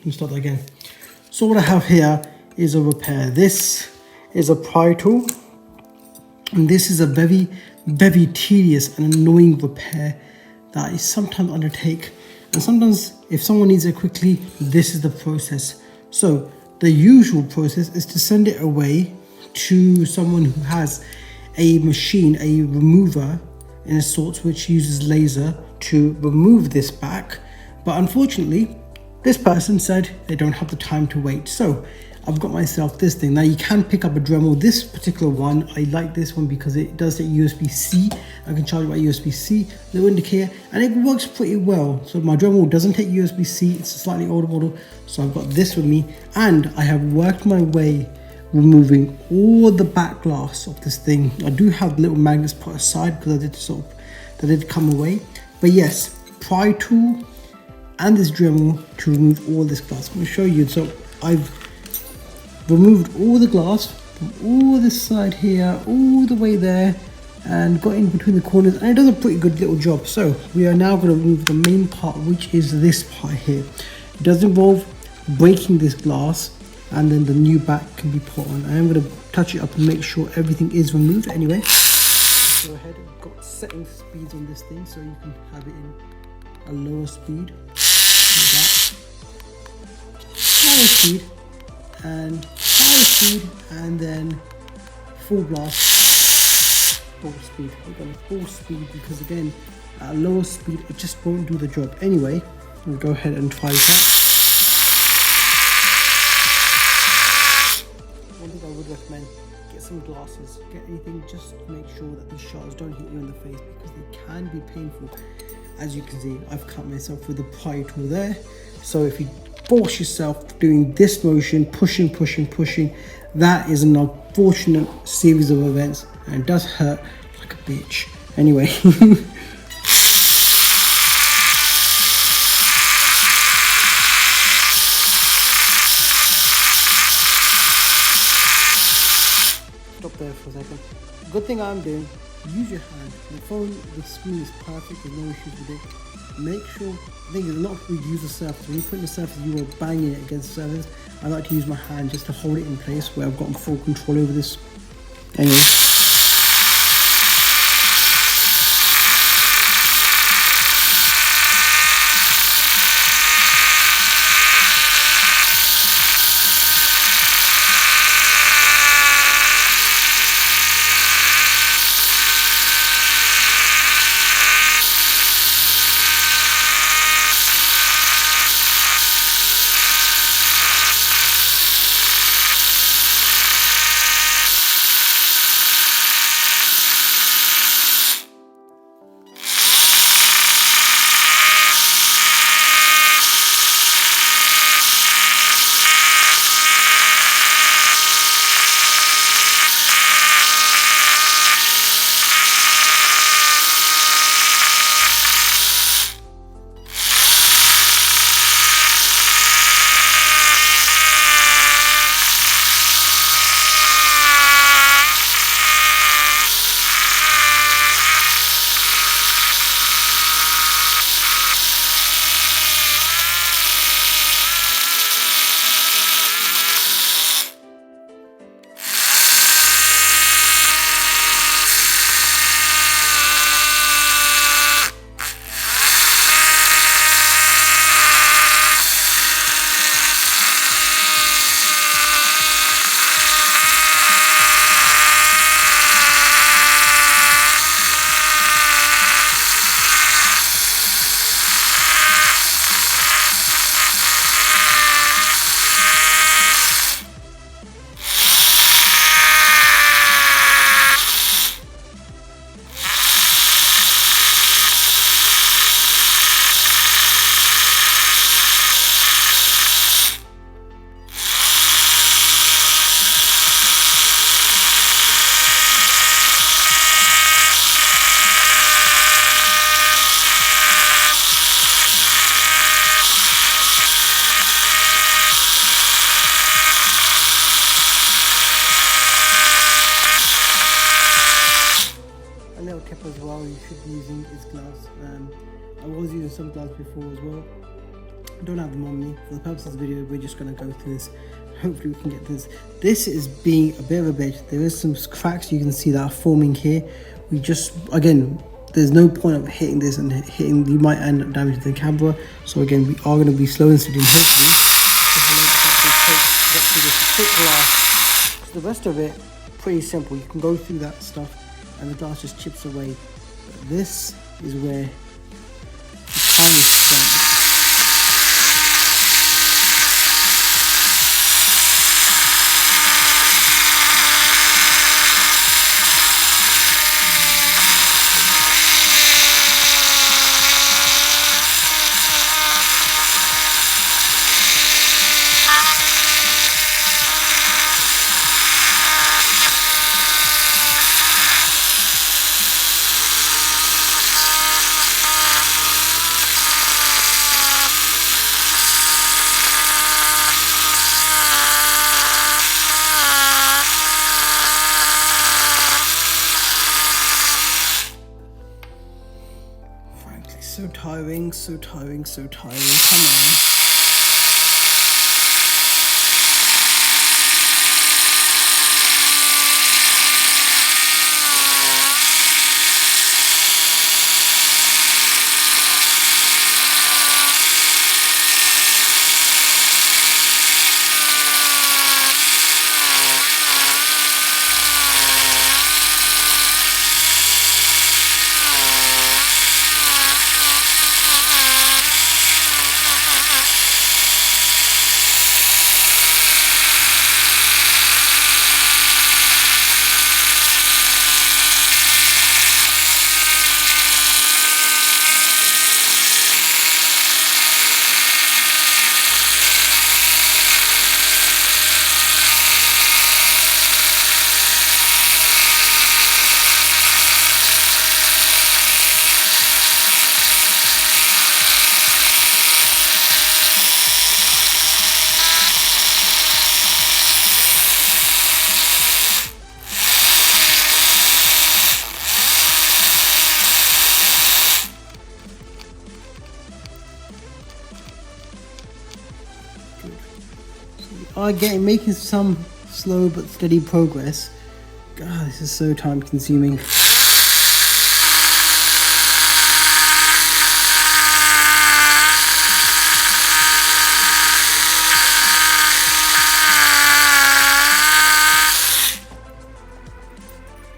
Let me start that again. So what I have here is a repair. This is a pry tool, and this is a very, very tedious and annoying repair that I sometimes undertake. And sometimes if someone needs it quickly, this is the process. So the usual process is to send it away to someone who has a machine, a remover in a sort, which uses laser to remove this back. But unfortunately, this person said they don't have the time to wait. So I've got myself this thing. Now you can pick up a Dremel. This particular one, I like this one because it does take USB-C. I can charge it by USB-C, little indicator, and it works pretty well. So my Dremel doesn't take USB-C. It's a slightly older model. So I've got this with me, and I have worked my way removing all the back glass of this thing. I do have little magnets put aside because that did come away. But yes, pry tool and this Dremel to remove all this glass. I'm going to show you. So I've removed all the glass from all this side here, all the way there, and got in between the corners, and it does a pretty good little job. So we are now going to remove the main part, which is this part here. It does involve breaking this glass, and then the new back can be put on. I am going to touch it up and make sure everything is removed anyway. Go ahead, I've got setting speeds on this thing, so you can have it in a lower speed, like that, higher speed, and higher speed, and then full blast, full speed. We're going to full speed because again, at a lower speed, it just won't do the job. Anyway, we'll go ahead and try this out. One thing I would recommend, get some glasses, get anything just to make sure that the shards don't hit you in the face because they can be painful. As you can see, I've cut myself with the pry tool there. So if you force yourself doing this motion, pushing, that is an unfortunate series of events, and it does hurt like a bitch. Anyway. Stop there for a second. Good thing I'm doing, use your hand. The phone, the screen is perfect, there's no issues with it. Make sure, the thing is, a lot of people use the surface. When you put in the surface, you are banging it against the surface. I like to use my hand just to hold it in place where I've got full control over this. Anyway. tip as well you should be using is gloves. I was using some gloves before as well, I don't have them on me. For the purpose of the video, we're just going to go through this. Hopefully we can get this. This is being a bit of a bitch. There is some cracks you can see that are forming here. We just, again, there's no point of hitting this and hitting, you might end up damaging the camera. So again, we are going to be slow and steady, hopefully. Thick glass. The rest of it, pretty simple. You can go through that stuff and the glass just chips away. But this is where the time is spent. So tiring, so tiring, so tiring. Come on. Making some slow but steady progress. God, this is so time consuming.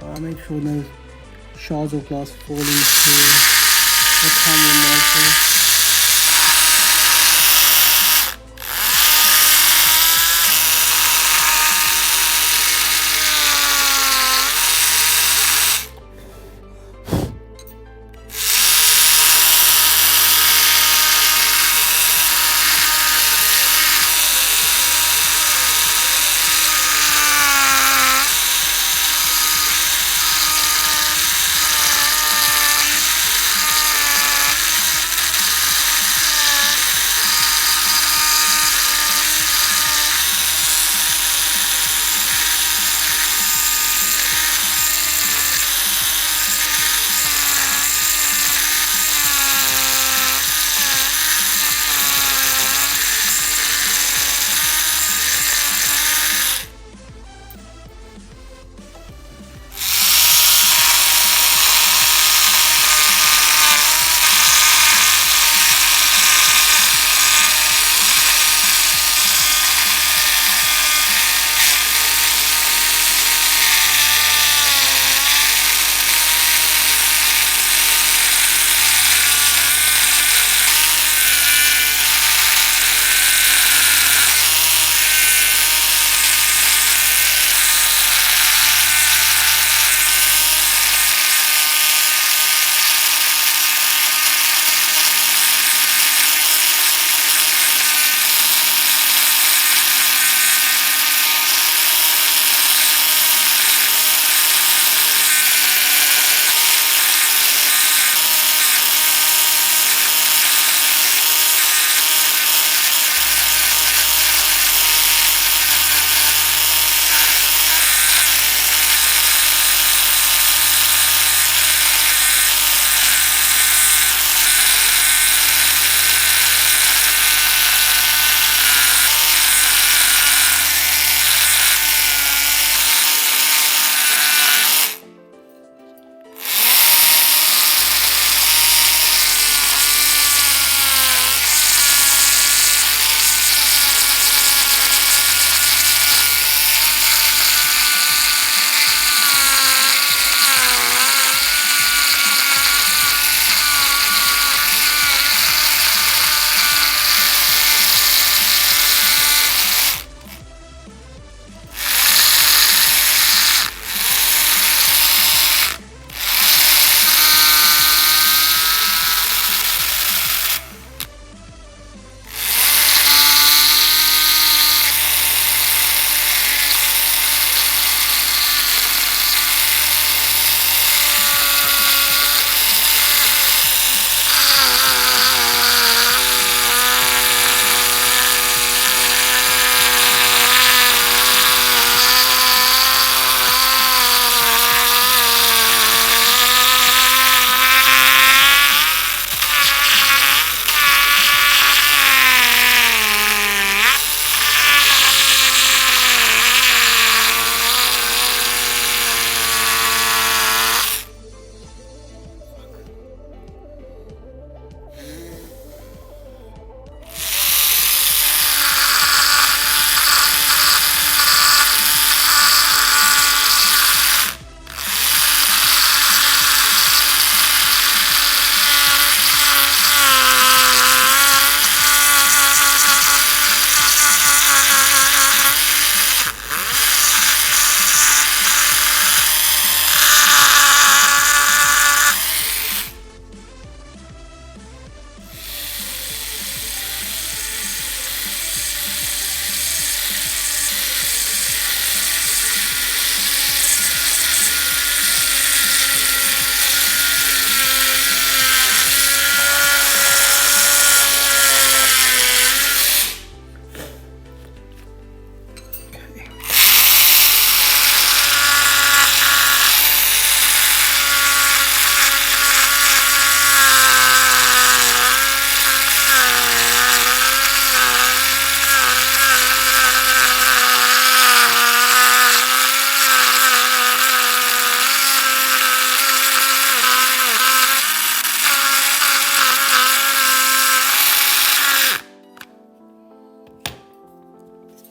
I make sure no shards of glass fall into the camera module.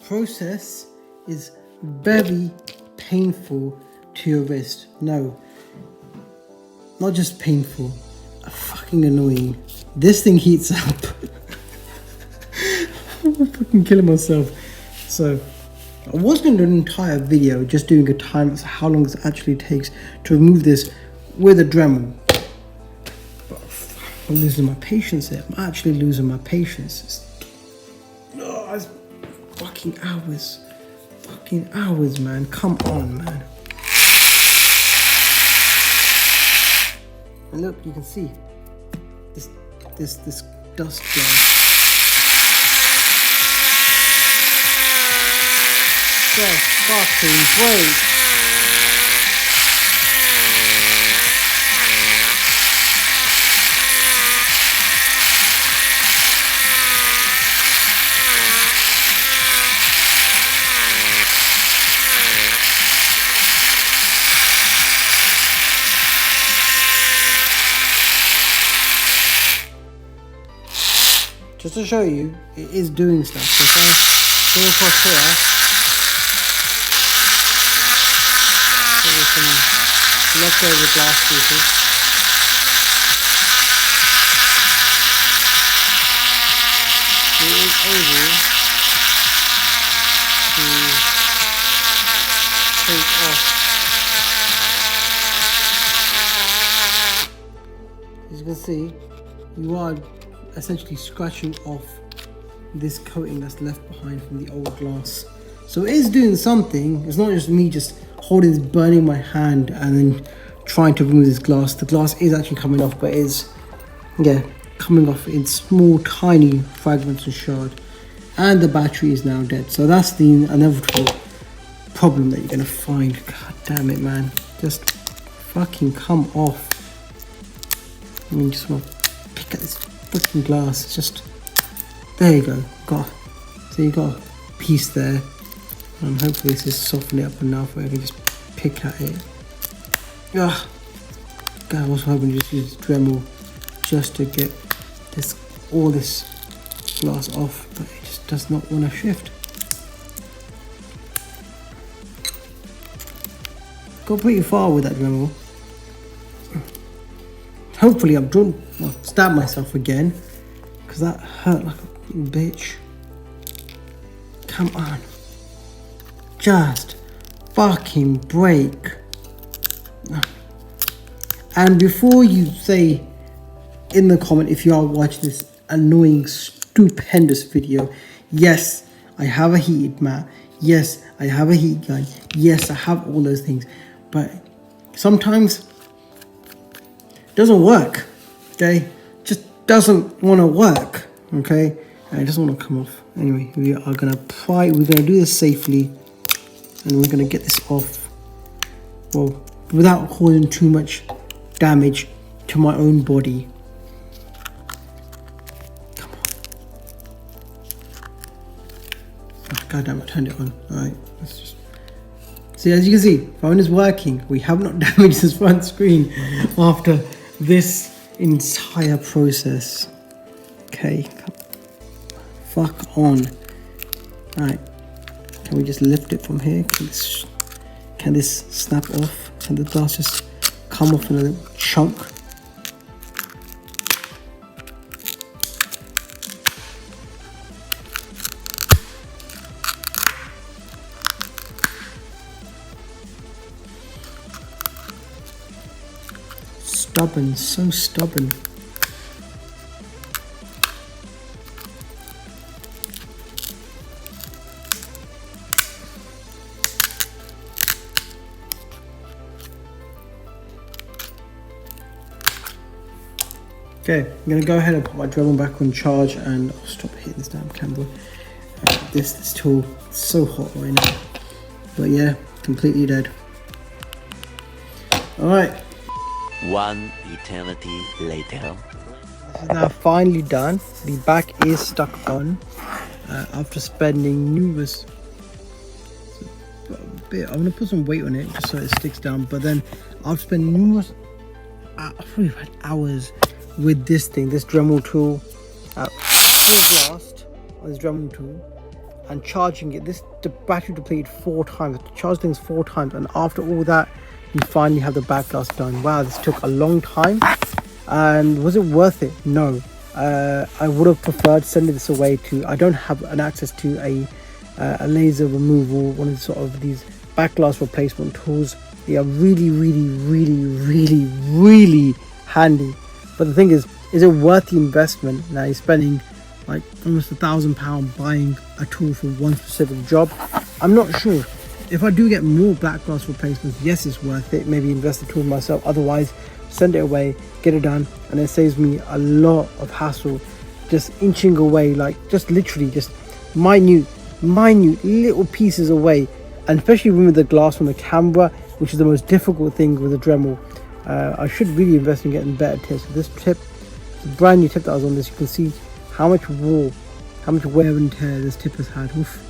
process is very painful to your wrist. No, not just painful, fucking annoying. This thing heats up. I'm fucking killing myself. So I was going to do an entire video just doing a time lapse how long it actually takes to remove this with a Dremel. But I'm losing my patience here. I'm actually losing my patience. It's fucking hours. Fucking hours, man. Come on, man. And look, you can see this dust there. Just fucking great. Just to show you, it is doing stuff. So if I go across here, there are some leftover glass pieces. It is able to take off. As you can see, you are essentially scratching off this coating that's left behind from the old glass. So it is doing something. It's not just me just holding this, burning my hand and then trying to remove this glass. The glass is actually coming off, but it is, yeah, coming off in small tiny fragments and shards. And the battery is now dead. So that's the inevitable problem that you're gonna find. God damn it, man. Just fucking come off. I mean, just want to pick at this fucking glass. It's just, there you go. So you got a piece there, and hopefully this is softening it up enough where I can just pick at it. God, I was hoping to just use Dremel just to get all this glass off, but it just does not want to shift. Go pretty far with that Dremel. Hopefully I'll stab myself again, because that hurt like a bitch. Come on. Just fucking break. And before you say in the comment if you are watching this annoying, stupendous video, yes, I have a heated mat. Yes, I have a heat gun. Yes, I have all those things. But sometimes it doesn't work, okay? Just doesn't want to work, okay? And it doesn't want to come off. Anyway, we're gonna do this safely, and we're gonna get this off, well, without causing too much damage to my own body. Come on. Oh, God damn, I turned it on. Alright, let's just see. As you can see, phone is working. We have not damaged this front screen after this entire process. Okay, fuck on. Right, can we just lift it from here? Can this snap off? Can the glass just come off in a little chunk? Stubborn, so stubborn. Okay, I'm gonna go ahead and put my Dremel back on charge, and I'll stop hitting this damn camera. This tool is so hot right now. But yeah, completely dead. Alright. One eternity later. This is now finally done. The back is stuck on after spending numerous I'm gonna put some weight on it just so it sticks down, but then after spending numerous hours with this thing, this Dremel tool, all blast on this Dremel tool, and charging it. The battery depleted 4 times. I charged things 4 times, and after all that, you finally have the back glass done. Wow, this took a long time. And was it worth it? No. I would have preferred sending this away to. I don't have an access to a laser removal, one of sort of these back glass replacement tools. They are really, really, really, really, really handy. But the thing is it worth the investment? Now you're spending like almost £1,000 buying a tool for one specific job. I'm not sure. If I do get more black glass replacements, yes, it's worth it. Maybe invest the tool myself. Otherwise, send it away, get it done, and it saves me a lot of hassle. Just inching away, like just literally just minute little pieces away. And especially remove the glass from the camera, which is the most difficult thing with a Dremel. I should really invest in getting better tips. So this tip, it's a brand new tip that I was on this. You can see how much wear and tear this tip has had. Oof.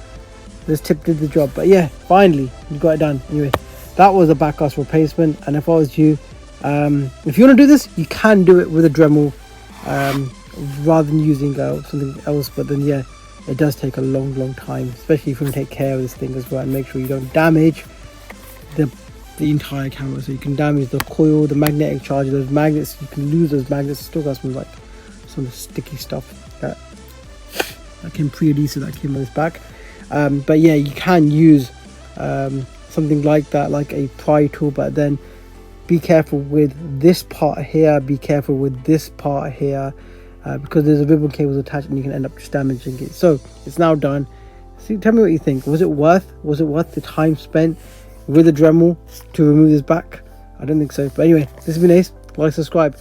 This tip did the job. But yeah, finally you got it done. Anyway, that was a back glass replacement. And if I was you, if you want to do this, you can do it with a Dremel rather than using something else. But then yeah, it does take a long time, especially if you want to take care of this thing as well and make sure you don't damage the entire camera. So you can damage the coil, the magnetic charge, those magnets. You can lose those magnets. Still got some sticky stuff that came pre-adhesive that came on this back. But yeah, you can use something like that, like a pry tool, but then be careful with this part here, be careful with this part here, because there's a ribbon cables attached and you can end up just damaging it. So it's now done. See, tell me what you think. Was it worth the time spent with a Dremel to remove this back? I don't think so. But anyway, this has been Ace. Like, subscribe.